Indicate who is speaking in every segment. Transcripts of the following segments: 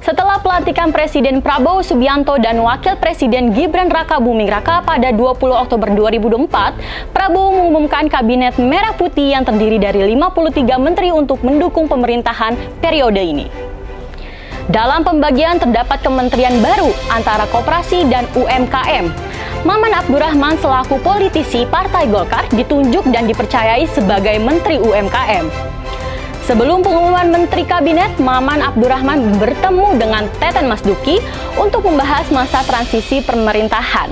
Speaker 1: Setelah pelantikan Presiden Prabowo Subianto dan Wakil Presiden Gibran Rakabuming Raka pada 20 Oktober 2024, Prabowo mengumumkan Kabinet Merah Putih yang terdiri dari 53 menteri untuk mendukung pemerintahan periode ini. Dalam pembagian terdapat kementerian baru antara Koperasi dan UMKM. Maman Abdurrahman selaku politisi Partai Golkar ditunjuk dan dipercayai sebagai Menteri UMKM. Sebelum pengumuman Menteri Kabinet, Maman Abdurrahman bertemu dengan Teten Mas Duki untuk membahas masa transisi pemerintahan.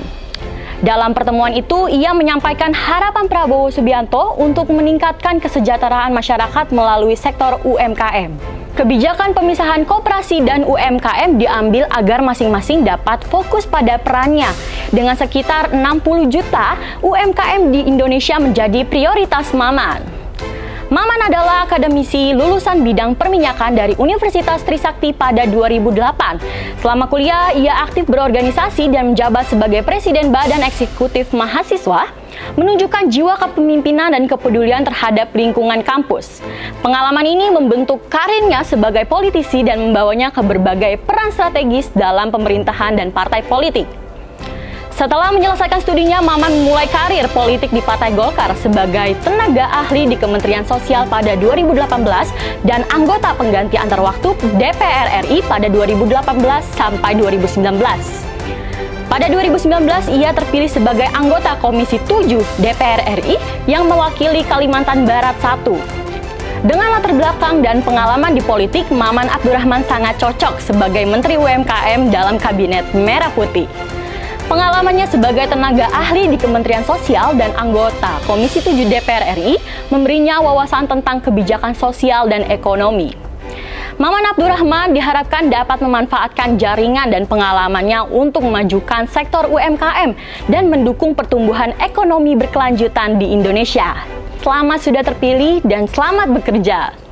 Speaker 1: Dalam pertemuan itu, ia menyampaikan harapan Prabowo Subianto untuk meningkatkan kesejahteraan masyarakat melalui sektor UMKM. Kebijakan pemisahan koperasi dan UMKM diambil agar masing-masing dapat fokus pada perannya. Dengan sekitar 60 juta, UMKM di Indonesia menjadi prioritas Maman. Maman adalah akademisi lulusan bidang perminyakan dari Universitas Trisakti pada 2008. Selama kuliah, ia aktif berorganisasi dan menjabat sebagai Presiden Badan Eksekutif Mahasiswa, menunjukkan jiwa kepemimpinan dan kepedulian terhadap lingkungan kampus. Pengalaman ini membentuk karirnya sebagai politisi dan membawanya ke berbagai peran strategis dalam pemerintahan dan partai politik. Setelah menyelesaikan studinya, Maman memulai karir politik di Partai Golkar sebagai tenaga ahli di Kementerian Sosial pada 2018 dan anggota pengganti antar waktu DPR RI pada 2018 sampai 2019. Pada 2019, ia terpilih sebagai anggota Komisi 7 DPR RI yang mewakili Kalimantan Barat 1. Dengan latar belakang dan pengalaman di politik, Maman Abdurrahman sangat cocok sebagai Menteri UMKM dalam Kabinet Merah Putih. Pengalamannya sebagai tenaga ahli di Kementerian Sosial dan anggota Komisi 7 DPR RI memberinya wawasan tentang kebijakan sosial dan ekonomi. Maman Abdurrahman diharapkan dapat memanfaatkan jaringan dan pengalamannya untuk memajukan sektor UMKM dan mendukung pertumbuhan ekonomi berkelanjutan di Indonesia. Selamat sudah terpilih dan selamat bekerja.